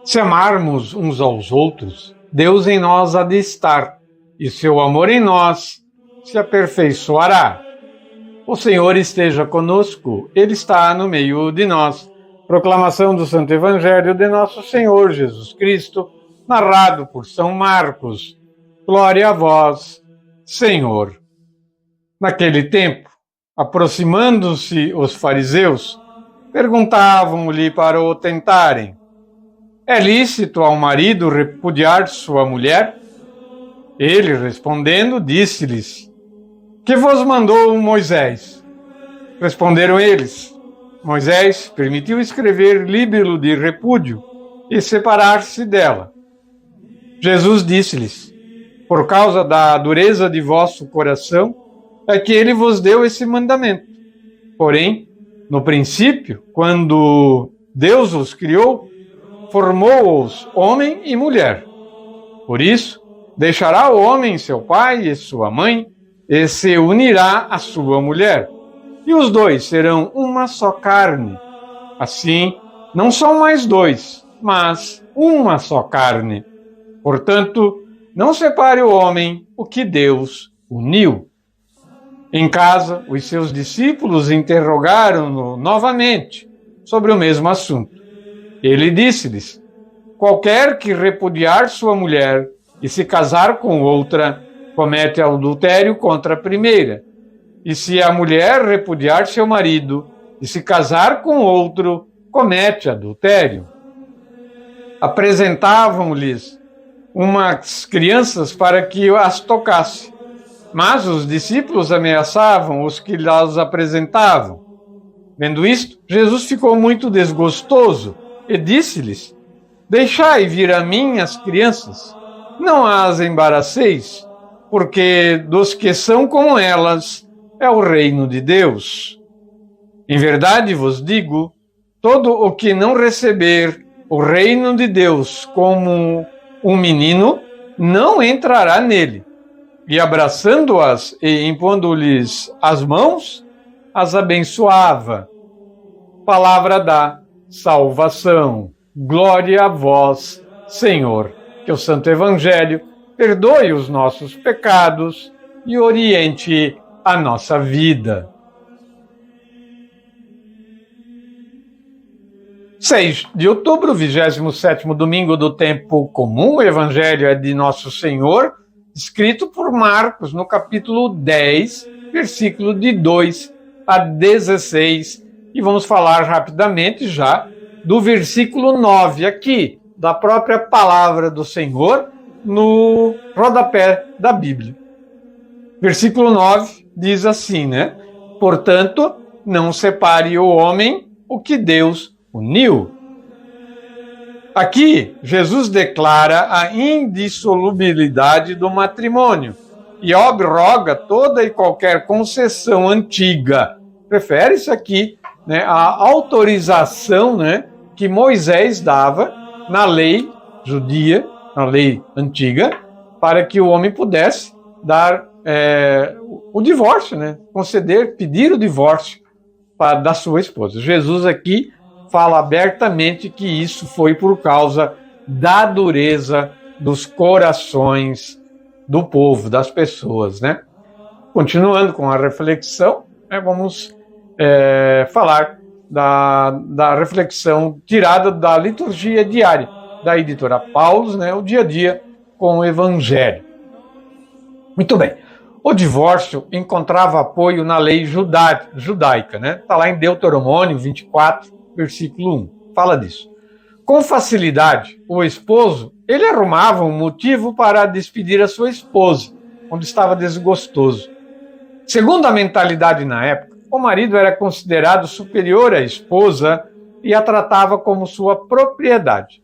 Se amarmos uns aos outros, Deus em nós há de estar, e seu amor em nós se aperfeiçoará. O Senhor esteja conosco, Ele está no meio de nós. Proclamação do Santo Evangelho de nosso Senhor Jesus Cristo, narrado por São Marcos. Glória a vós, Senhor. Naquele tempo, aproximando-se os fariseus, perguntavam-lhe para o tentarem: é lícito ao marido repudiar sua mulher? Ele, respondendo, disse-lhes: que vos mandou Moisés? Responderam eles: Moisés permitiu escrever líbelo de repúdio e separar-se dela. Jesus disse-lhes: por causa da dureza de vosso coração, é que ele vos deu esse mandamento. Porém, no princípio, quando Deus os criou, formou-os homem e mulher. Por isso, deixará o homem seu pai e sua mãe, e se unirá à sua mulher, e os dois serão uma só carne. Assim, não são mais dois, mas uma só carne. Portanto, não separe o homem o que Deus uniu. Em casa, os seus discípulos interrogaram-no novamente sobre o mesmo assunto. Ele disse-lhes: qualquer que repudiar sua mulher e se casar com outra, comete adultério contra a primeira. E se a mulher repudiar seu marido e se casar com outro, comete adultério. Apresentavam-lhes umas crianças para que as tocasse, mas os discípulos ameaçavam os que las apresentavam. Vendo isto, Jesus ficou muito desgostoso e disse-lhes: deixai vir a mim as crianças, não as embaraceis, porque dos que são como elas é o reino de Deus. Em verdade vos digo, todo o que não receber o reino de Deus como um menino, não entrará nele. E abraçando-as e impondo-lhes as mãos, as abençoava. Palavra da salvação. Glória a vós, Senhor. Que o Santo Evangelho perdoe os nossos pecados e oriente a nossa vida. 6 de outubro, 27º domingo do tempo comum. O Evangelho é de Nosso Senhor, escrito por Marcos, no capítulo 10, versículo de 2 a 16. E vamos falar rapidamente já do versículo 9 aqui, da própria palavra do Senhor, no rodapé da Bíblia. Versículo 9 diz assim, né? Portanto, não separe o homem o que Deus uniu. Aqui, Jesus declara a indissolubilidade do matrimônio e abroga toda e qualquer concessão antiga. Refere-se aqui, né, à autorização, né, que Moisés dava na lei judia, na lei antiga, para que o homem pudesse dar o divórcio, né, conceder, pedir o divórcio da sua esposa. Jesus aqui fala abertamente que isso foi por causa da dureza dos corações do povo, das pessoas, né? Continuando com a reflexão, né, vamos falar da reflexão tirada da liturgia diária da editora Paulus, né, o dia a dia com o Evangelho. Muito bem. O divórcio encontrava apoio na lei judaica, né? Está lá em Deuteronômio 24, versículo 1. Fala disso. Com facilidade, o esposo, ele arrumava um motivo para despedir a sua esposa, quando estava desgostoso. Segundo a mentalidade na época, o marido era considerado superior à esposa e a tratava como sua propriedade.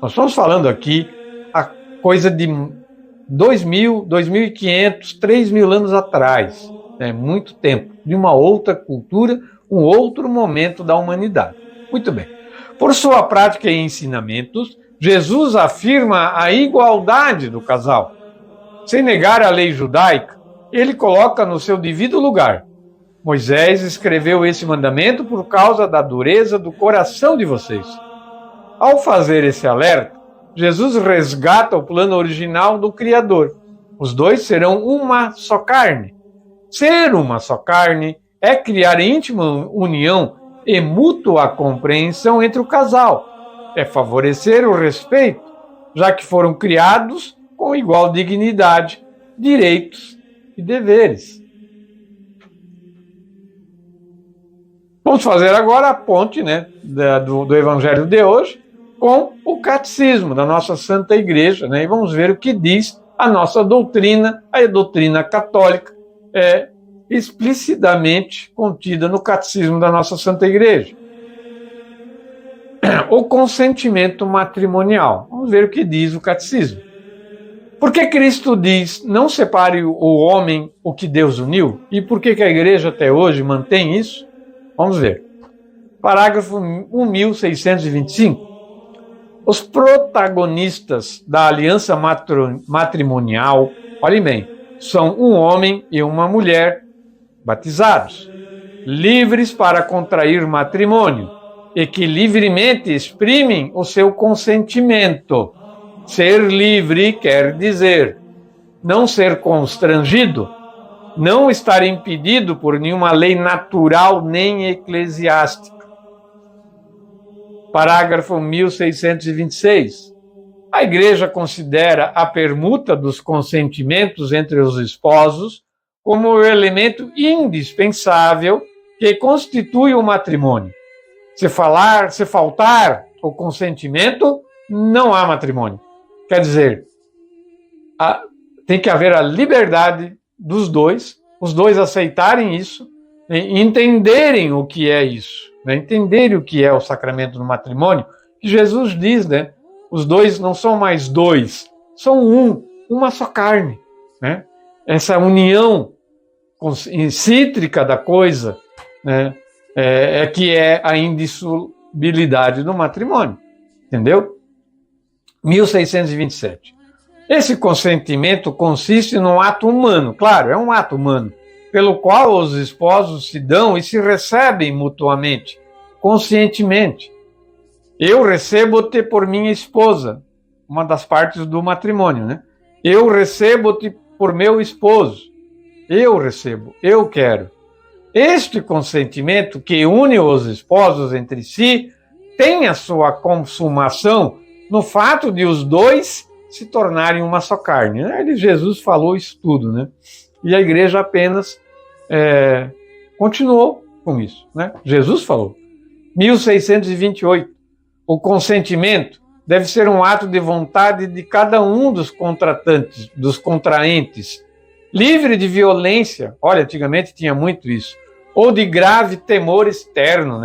Nós estamos falando aqui a coisa de 2.000, 2.500, 3.000 anos atrás, né? Muito tempo, de uma outra cultura, um outro momento da humanidade. Muito bem. Por sua prática e ensinamentos, Jesus afirma a igualdade do casal. Sem negar a lei judaica, ele coloca no seu devido lugar. Moisés escreveu esse mandamento por causa da dureza do coração de vocês. Ao fazer esse alerta, Jesus resgata o plano original do Criador. Os dois serão uma só carne. Ser uma só carne é criar íntima união e mútua compreensão entre o casal. É favorecer o respeito, já que foram criados com igual dignidade, direitos e deveres. Vamos fazer agora a ponte, do Evangelho de hoje com o catecismo da nossa Santa Igreja, e vamos ver o que diz a nossa doutrina, a doutrina católica, explicitamente contida no catecismo da nossa Santa Igreja. O consentimento matrimonial. Vamos ver o que diz o catecismo. Por que Cristo diz, não separe o homem o que Deus uniu? E por que a Igreja até hoje mantém isso? Vamos ver. Parágrafo 1625. Os protagonistas da aliança matrimonial, olhem bem, são um homem e uma mulher batizados, livres para contrair matrimônio e que livremente exprimem o seu consentimento. Ser livre quer dizer não ser constrangido, não estar impedido por nenhuma lei natural nem eclesiástica. Parágrafo 1626. A Igreja considera a permuta dos consentimentos entre os esposos como o elemento indispensável que constitui o matrimônio. Se faltar o consentimento, não há matrimônio. Quer dizer, tem que haver a liberdade dos dois, os dois aceitarem isso, e entenderem o que é isso, entenderem o que é o sacramento do matrimônio, que Jesus diz, os dois não são mais dois, são uma só carne, Essa união cítrica da coisa, que é a indissolubilidade do matrimônio, entendeu? 1627. Esse consentimento consiste num ato humano, claro, é um ato humano, pelo qual os esposos se dão e se recebem mutuamente, conscientemente. Eu recebo-te por minha esposa, uma das partes do matrimônio, Eu recebo-te por meu esposo. Eu recebo, eu quero. Este consentimento que une os esposos entre si tem a sua consumação no fato de os dois se tornarem uma só carne. Jesus falou isso tudo, E a Igreja apenas continuou com isso, Jesus falou. 1628. O consentimento deve ser um ato de vontade de cada um dos contratantes, dos contraentes, livre de violência. Olha, antigamente tinha muito isso. Ou de grave temor externo,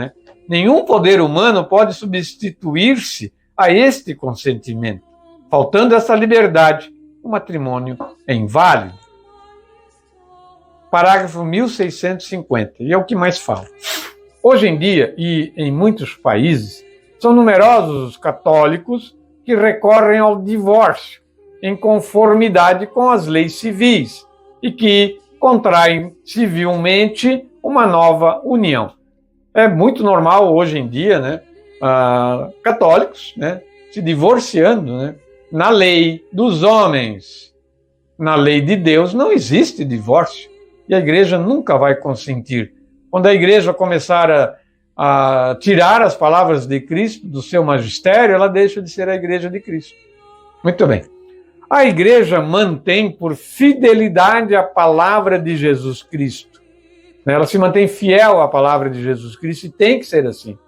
Nenhum poder humano pode substituir-se a este consentimento. Faltando essa liberdade, o matrimônio é inválido. Parágrafo 1650, e é o que mais fala. Hoje em dia, e em muitos países, são numerosos os católicos que recorrem ao divórcio, em conformidade com as leis civis, e que contraem civilmente uma nova união. É muito normal hoje em dia, católicos, se divorciando, Na lei dos homens, na lei de Deus, não existe divórcio. E a Igreja nunca vai consentir. Quando a Igreja começar a tirar as palavras de Cristo do seu magistério, ela deixa de ser a Igreja de Cristo. Muito bem. A Igreja mantém por fidelidade a palavra de Jesus Cristo. Ela se mantém fiel à palavra de Jesus Cristo e tem que ser assim.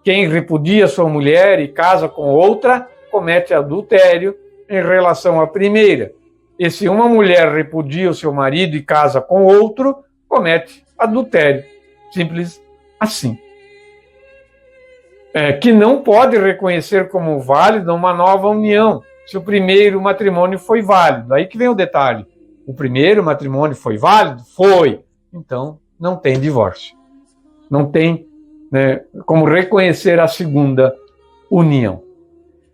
Quem repudia sua mulher e casa com outra, comete adultério em relação à primeira. E se uma mulher repudia o seu marido e casa com outro, comete adultério. Simples assim. Que não pode reconhecer como válida uma nova união, se o primeiro matrimônio foi válido. Aí que vem o detalhe. O primeiro matrimônio foi válido? Foi. Então, não tem divórcio. Não tem como reconhecer a segunda união.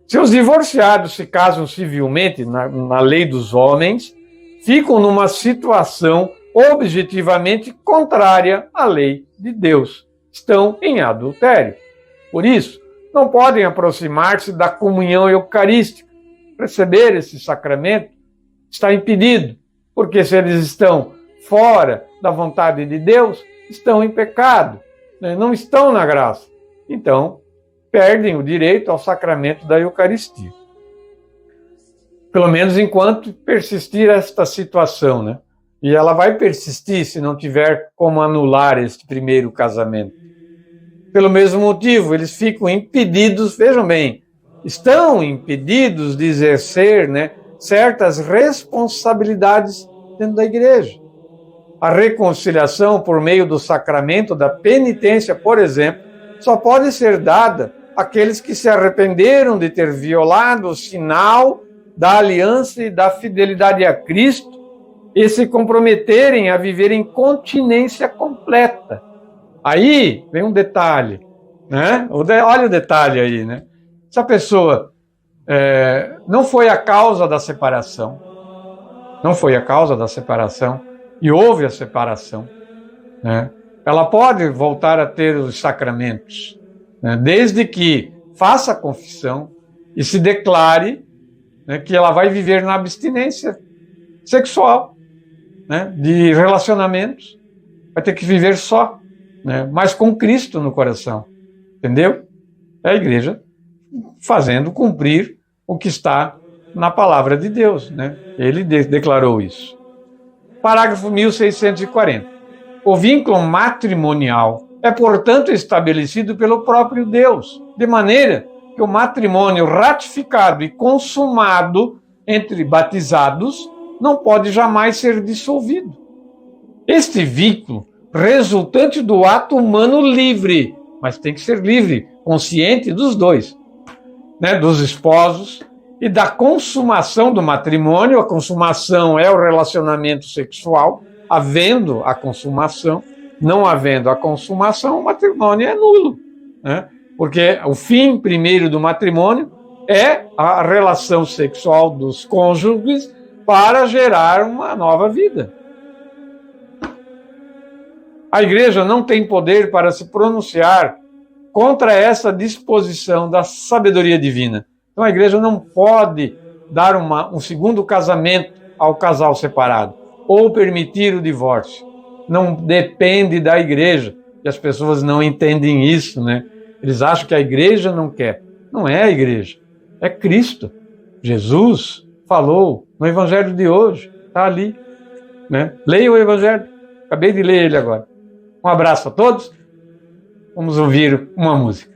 Se os divorciados se casam civilmente na lei dos homens, ficam numa situação objetivamente contrária à lei de Deus. Estão em adultério. Por isso, não podem aproximar-se da comunhão eucarística. Receber esse sacramento está impedido, porque se eles estão fora da vontade de Deus, estão em pecado, né? Não estão na graça. Então, perdem o direito ao sacramento da Eucaristia. Pelo menos enquanto persistir esta situação, né? E ela vai persistir se não tiver como anular este primeiro casamento. Pelo mesmo motivo, eles ficam impedidos, vejam bem, estão impedidos de exercer, né, certas responsabilidades dentro da igreja. A reconciliação por meio do sacramento da penitência, por exemplo, só pode ser dada àqueles que se arrependeram de ter violado o sinal da aliança e da fidelidade a Cristo e se comprometerem a viver em continência completa. Aí vem um detalhe, né? Olha o detalhe aí, né? Se a pessoa não foi a causa da separação, e houve a separação, né? Ela pode voltar a ter os sacramentos, né? Desde que faça a confissão e se declare, né, que ela vai viver na abstinência sexual, né, de relacionamentos, vai ter que viver só, né, mas com Cristo no coração, entendeu? É a igreja fazendo cumprir o que está na palavra de Deus, né? Ele declarou isso. Parágrafo 1640. O vínculo matrimonial é, portanto, estabelecido pelo próprio Deus, de maneira que o matrimônio ratificado e consumado entre batizados não pode jamais ser dissolvido. Este vínculo, resultante do ato humano livre, mas tem que ser livre, consciente dos dois, né, dos esposos, e da consumação do matrimônio. A consumação é o relacionamento sexual, havendo a consumação, não havendo a consumação, o matrimônio é nulo, né? Porque o fim primeiro do matrimônio é a relação sexual dos cônjuges para gerar uma nova vida. A igreja não tem poder para se pronunciar contra essa disposição da sabedoria divina. Então a igreja não pode dar um segundo casamento ao casal separado ou permitir o divórcio. Não depende da igreja. E as pessoas não entendem isso, né? Eles acham que a igreja não quer. Não é a igreja, é Cristo. Jesus falou no evangelho de hoje, está ali, né? Leia o evangelho, acabei de ler ele agora. Um abraço a todos, vamos ouvir uma música.